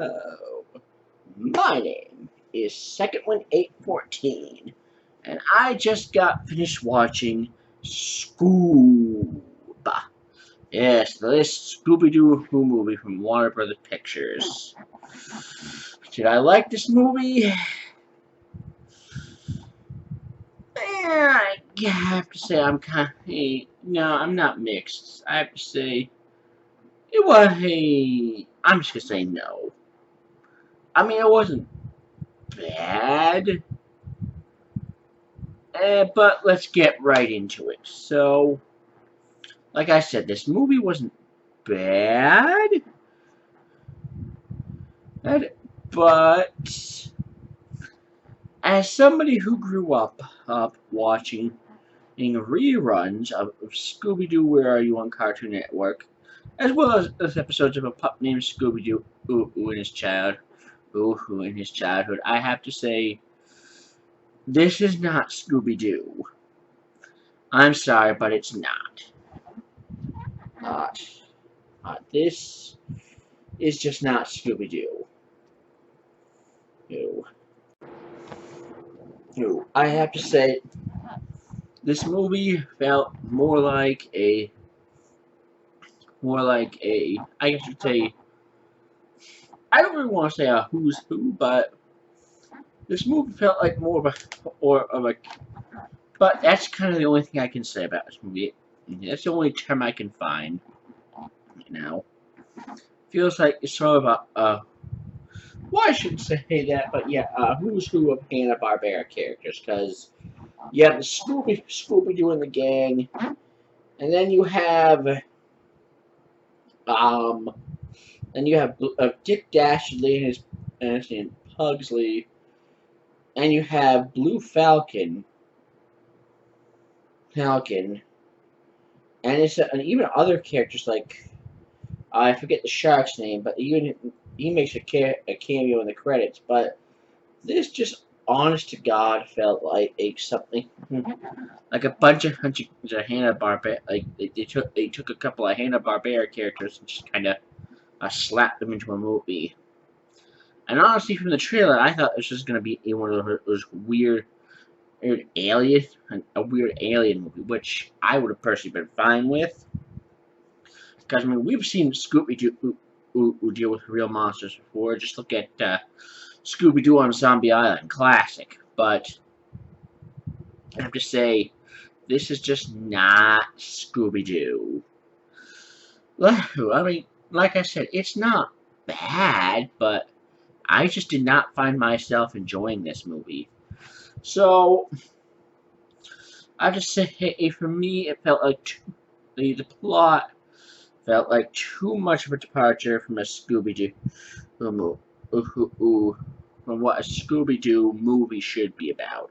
Hello, my name is SecondWin814, and I just got finished watching Scoob. Yes, this Scooby-Doo movie from Warner Brothers Pictures. Did I like this movie? I have to say I'm kind of, no, I'm not mixed. I have to say, it was I'm just gonna say no. I mean, it wasn't bad. But let's get right into it. So, like I said, this movie wasn't bad, but as somebody who grew up watching reruns of Scooby-Doo, Where Are You on Cartoon Network, as well as episodes of a pup named Scooby-Doo in his childhood, I have to say, this is not Scooby-Doo. I'm sorry, but it's not. This is just not Scooby-Doo. No. I have to say, this movie felt more like a, I guess you'd say, I don't really want to say a who's who, but this movie felt like more of a, but that's kind of the only thing I can say about this movie. That's the only term I can find, Feels like it's sort of well, I shouldn't say that, but yeah, who's who of Hanna-Barbera characters, because you have the Scooby-Doo and the gang, and then you have, Dick Dastardly and Pugsley, and you have Blue Falcon, and even other characters like, I forget the shark's name, but he makes a cameo in the credits. But this just, honest to God, felt like something like a bunch of Hanna-Barbera. Like they took a couple of Hanna-Barbera characters and just kind of slapped them into a movie. And honestly, from the trailer, I thought this was going to be one of those weird alien movie, which I would have personally been fine with. Because, I mean, we've seen Scooby-Doo deal with real monsters before. Just look at Scooby-Doo on Zombie Island, classic. But I have to say, this is just not Scooby-Doo. I mean, like I said, it's not bad, but I just did not find myself enjoying this movie. So, I have to say, for me, it felt like the plot felt like too much of a departure from a Scooby-Doo from what a Scooby-Doo movie should be about.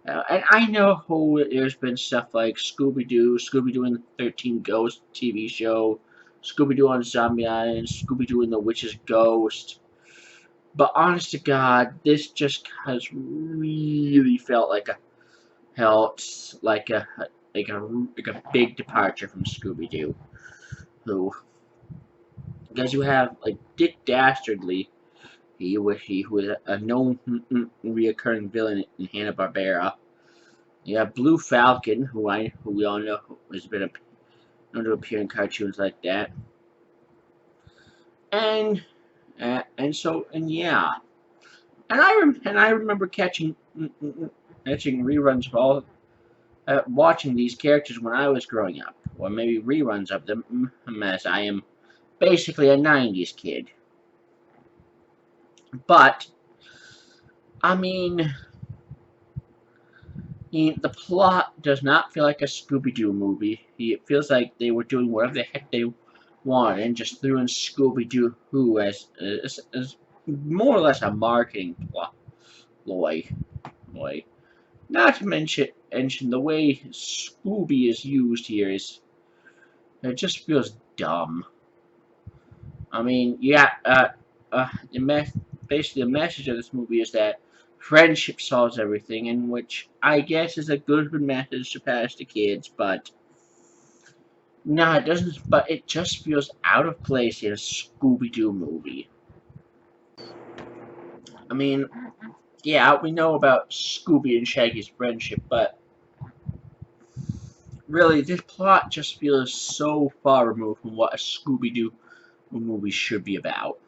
And I know there's been stuff like Scooby-Doo and the 13 Ghosts TV show, Scooby-Doo on Zombie Island, Scooby-Doo and the Witch's Ghost. But honest to God, this just has really felt like a big departure from Scooby-Doo. Because you have like Dick Dastardly, he was a known reoccurring villain in Hanna-Barbera. You have Blue Falcon, who we all know has been known to appear in cartoons like that, and yeah, and I remember catching reruns of all. Watching these characters when I was growing up, or maybe reruns of them, as I am basically a 90s kid. But, I mean, the plot does not feel like a Scooby-Doo movie. It feels like they were doing whatever the heck they wanted and just threw in Scooby-Doo as more or less a marketing ploy. Not to mention the way Scooby is used here it just feels dumb. I mean, yeah, basically the message of this movie is that friendship solves everything, and which I guess is a good message to pass to kids, but no, it doesn't. But it just feels out of place in a Scooby-Doo movie. I mean, yeah, we know about Scooby and Shaggy's friendship, but really, this plot just feels so far removed from what a Scooby-Doo movie should be about.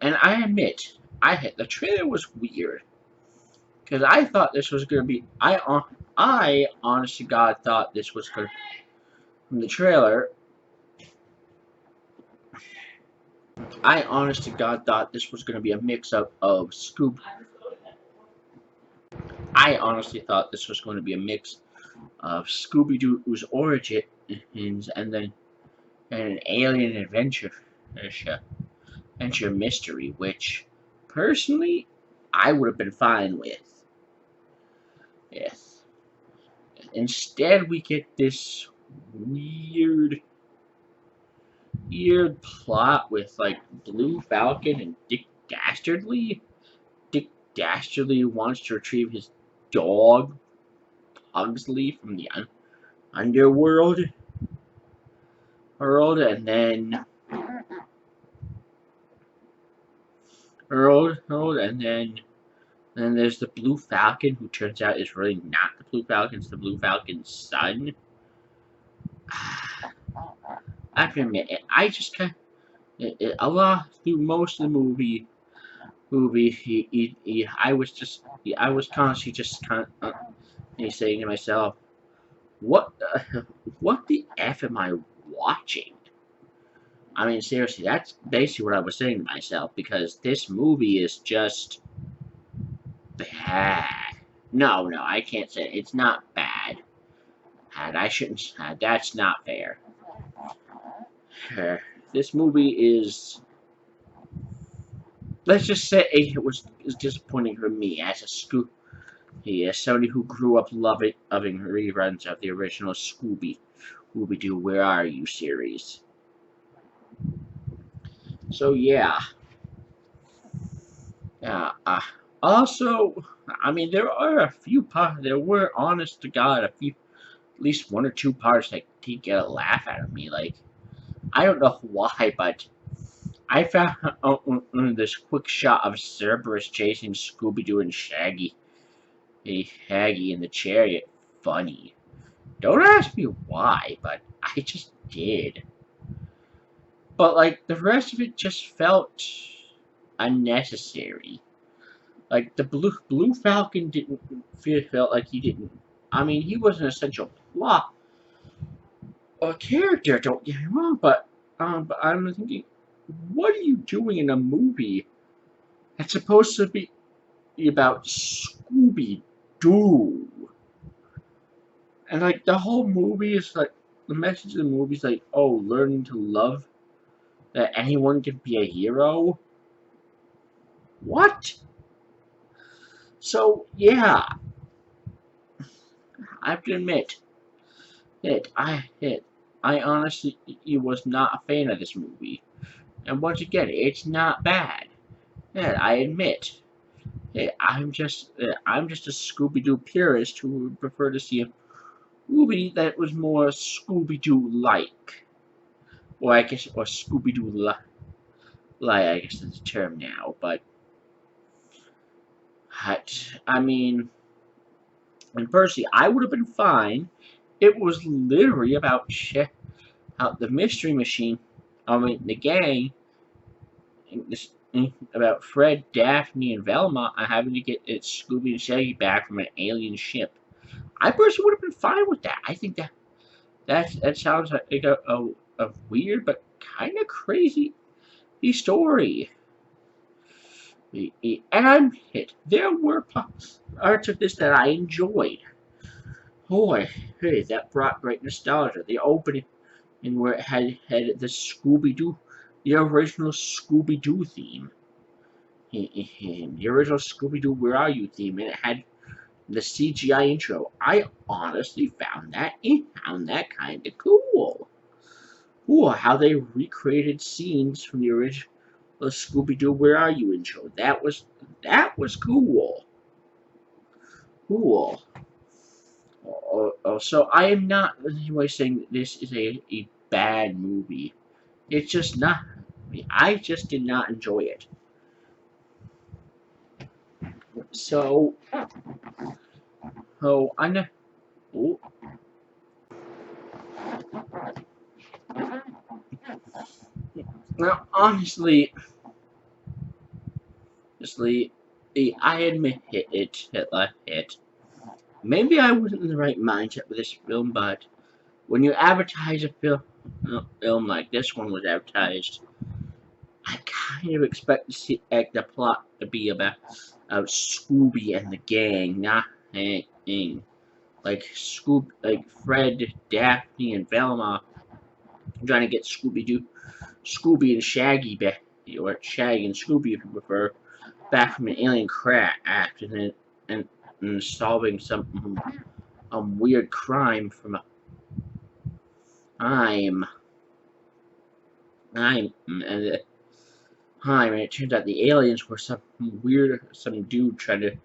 And I admit, the trailer was weird. Because I thought this was going to be... I, honest to God, thought this was going to... From the trailer, I, honest to God, thought this was going to be a mix-up of Scoob... I honestly thought this was going to be a mix of Scooby-Doo's origins and then an alien adventure mystery, which, personally, I would have been fine with. Yes. Instead, we get this weird plot with, like, Blue Falcon and Dick Dastardly. Dick Dastardly wants to retrieve his dog, Pugsley, from the underworld. And then then there's the Blue Falcon, who turns out is really not the Blue Falcon, it's the Blue Falcon's son. I have to admit, I just kind of, a lot through most of the movie, I was constantly just kind of saying to myself, what the F am I watching? I mean, seriously, that's basically what I was saying to myself, because this movie is just bad. No, I can't say it. It's not bad. I shouldn't. That's not fair. This movie is... Let's just say it was disappointing for me as a somebody who grew up loving reruns of the original Scooby-Doo, Where Are You series. So yeah. Also, I mean, there were, honest to God, at least one or two parts that did get a laugh out of me. Like, I don't know why, but I found this quick shot of Cerberus chasing Scooby-Doo and Shaggy in the chariot funny. Don't ask me why, but I just did. But, like, the rest of it just felt unnecessary. Like, the Blue Falcon felt like he didn't... I mean, he was an essential plot or character, don't get me wrong, but I'm thinking, what are you doing in a movie that's supposed to be about Scooby-Doo? And, like, the whole movie is, like, the message of the movie is, like, oh, learning to love, that anyone can be a hero? What? So, yeah, I have to admit that I honestly was not a fan of this movie. And once again, it's not bad. Yeah, I admit. Yeah, I'm just a Scooby-Doo purist who would prefer to see a movie that was more Scooby-Doo-like. Or I guess, or Scooby-Doo-like, I guess is the term now, but I mean, and personally, I would have been fine. It was literally about the mystery machine, the gang, about Fred, Daphne, and Velma having to get Scooby and Shaggy back from an alien ship. I personally would have been fine with that. I think that sounds like a weird but kind of crazy story. And I'm hit. There were parts of this that I enjoyed. Boy, hey, that brought great nostalgia. The opening, and where it had the Scooby-Doo, the original Scooby-Doo theme. The original Scooby-Doo Where Are You theme, and it had the CGI intro. I honestly found that kind of cool. Ooh, how they recreated scenes from the original Scooby-Doo Where Are You intro. That was cool. Cool. So I am not in any way saying that this is a bad movie. It's just not. I just did not enjoy it. So, oh, I know. Oh, now, honestly, I admit it. Maybe I wasn't in the right mindset with this film, but when you advertise a film like this one was advertised, I kind of expect to see the plot to be about Scooby and the gang, not hanging. Like like Fred, Daphne, and Velma trying to get Scooby and Shaggy back, or Shaggy and Scooby if you prefer, back from an alien craft, and solving some weird crime from a time. And time, and it turns out the aliens were some dude trying to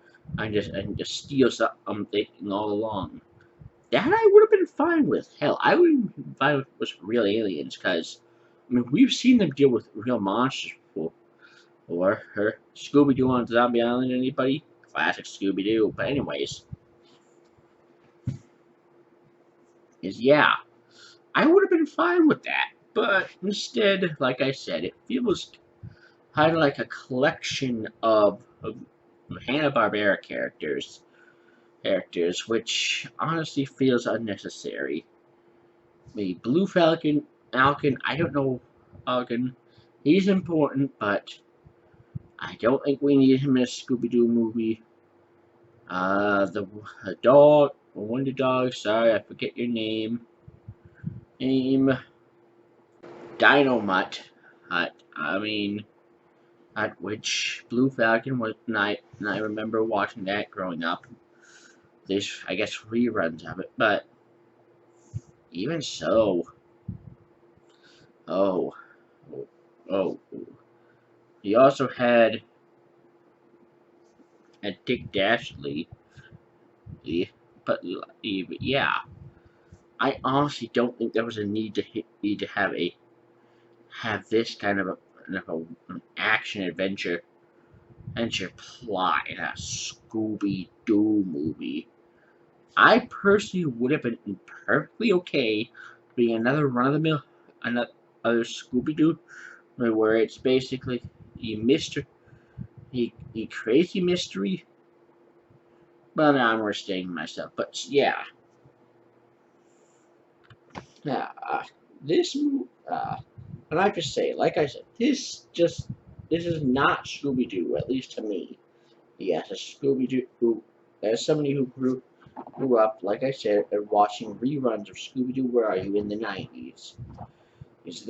just steal something all along. That I would have been fine with. Hell, I would have been fine with real aliens, because I mean we've seen them deal with real monsters before. Or her Scooby Doo on Zombie Island. Anybody? Classic Scooby Doo. But anyways, yeah, I would have been fine with that. But instead, like I said, it feels kind of like a collection of Hanna-Barbera characters, which honestly feels unnecessary. The Blue Falcon, I don't know, Falcon, he's important, but I don't think we need him in a Scooby-Doo movie. The dog, Wonder Dog, sorry, I forget your name. Dynamite. I mean, at which Blue Falcon was, and I remember watching that growing up. There's, I guess, reruns of it, but even so, oh, oh, he also had a Dick Dashley, but yeah, I honestly don't think there was a need to have this kind of an action adventure plot in a Scooby Doo movie. I personally would have been perfectly okay being another run of the mill, another Scooby Doo, where it's basically a crazy mystery. But now I'm overstating myself. But yeah, yeah. This and I just say, like I said, this is not Scooby Doo, at least to me. Yes, a Scooby Doo. As somebody who grew up, like I said, and watching reruns of Scooby Doo, Where Are You in the 90s. This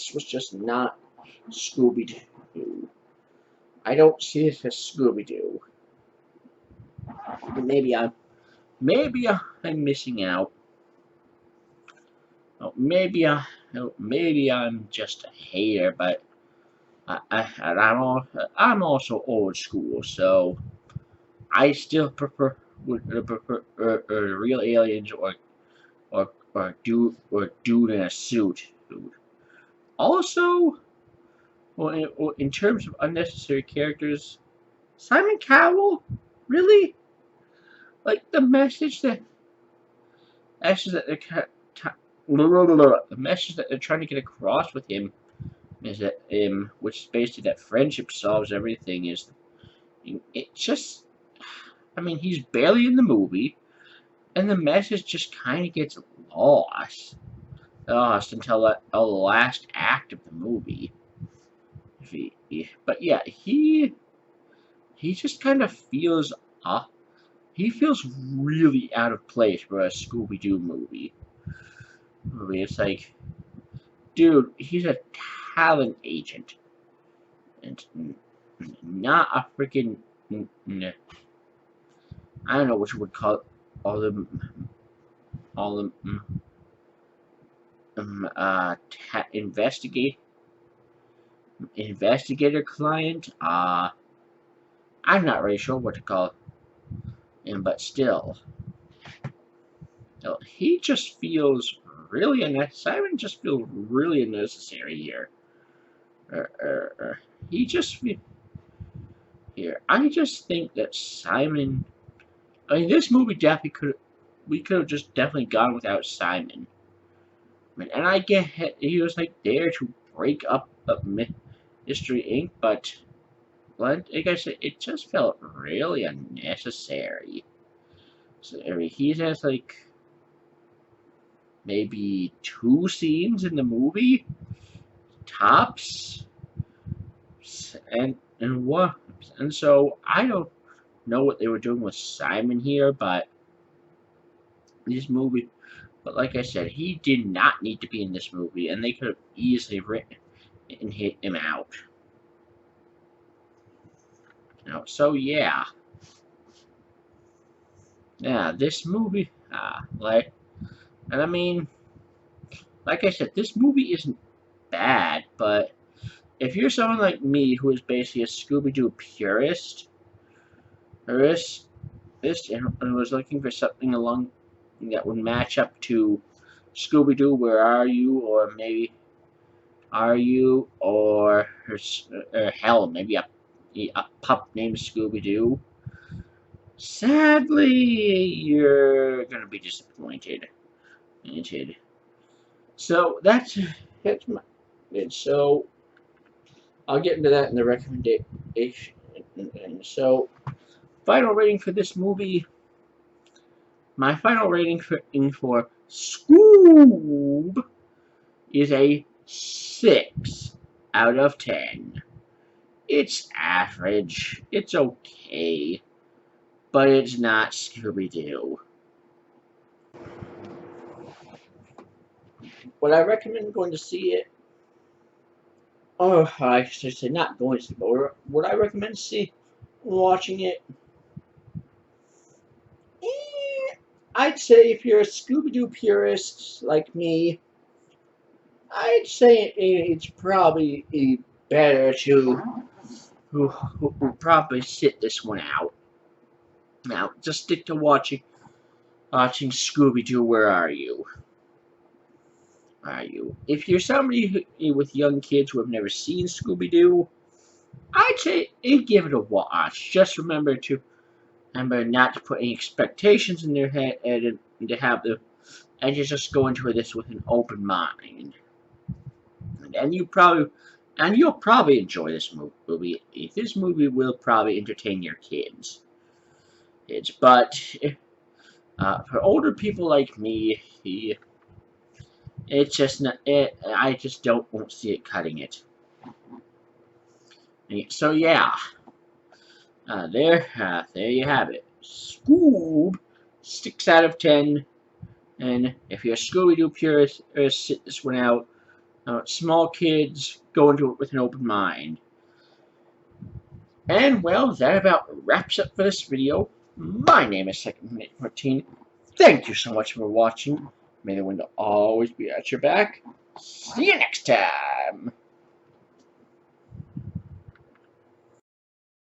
was just not Scooby Doo. I don't see it as Scooby Doo. Maybe I'm missing out. Maybe I'm just a hater, but I'm also old school, so I still prefer real aliens or dude in a suit. Also, in terms of unnecessary characters, Simon Cowell, really? Like the message that the message that they're trying to get across with him is that which is basically that friendship solves everything. It just, I mean, he's barely in the movie, and the message just kind of gets lost until the last act of the movie. But yeah, he just kind of feels he feels really out of place for a Scooby Doo movie. It's like, dude, he's a talent agent, and not a freaking. I don't know what you would call it, all the investigator client. I'm not really sure what to call him, but still, he just feels really unnecessary. Simon just feels really unnecessary here. he just here. I just think that Simon. I mean, this movie definitely could. We could have just definitely gone without Simon. I mean, and I get he was like there to break up Mystery Inc., but like I said, it just felt really unnecessary. So I mean, he has like maybe 2 scenes in the movie, tops, and what, and so I don't know what they were doing with Simon here, but this movie. But like I said, he did not need to be in this movie, and they could have easily written and hit him out. You know, so yeah, this movie, and I mean, like I said, this movie isn't bad, but if you're someone like me who is basically a Scooby-Doo purist, and was looking for something along that would match up to Scooby-Doo, Where Are You, or maybe Are You, or hell, maybe a pup named Scooby-Doo, sadly, you're gonna be disappointed. So that's my. And so I'll get into that in the recommendation. And so, final rating for this movie. My final rating for Scoob is a 6 out of 10. It's average. It's okay. But it's not Scooby-Doo. Would I recommend going to see it? Oh, I should say not going to see, but would I recommend watching it? I'd say if you're a Scooby-Doo purist like me, I'd say it's probably better to probably sit this one out. Now, just stick to watching Scooby-Doo, Where Are You? If you're somebody with young kids who have never seen Scooby-Doo, I'd say give it a watch. Just remember not to put any expectations in their head and to have the and just go into this with an open mind. And you'll probably enjoy this movie. This movie will probably entertain your kids. But for older people like me, it's just not. I just won't see it cutting it. So yeah, there you have it. Scoob, 6 out of 10. And if you're a Scooby-Doo purist, sit this one out. Small kids, go into it with an open mind. And well, that about wraps up for this video. My name is Second Minute 14. Thank you so much for watching. May the wind always be at your back. See you next time.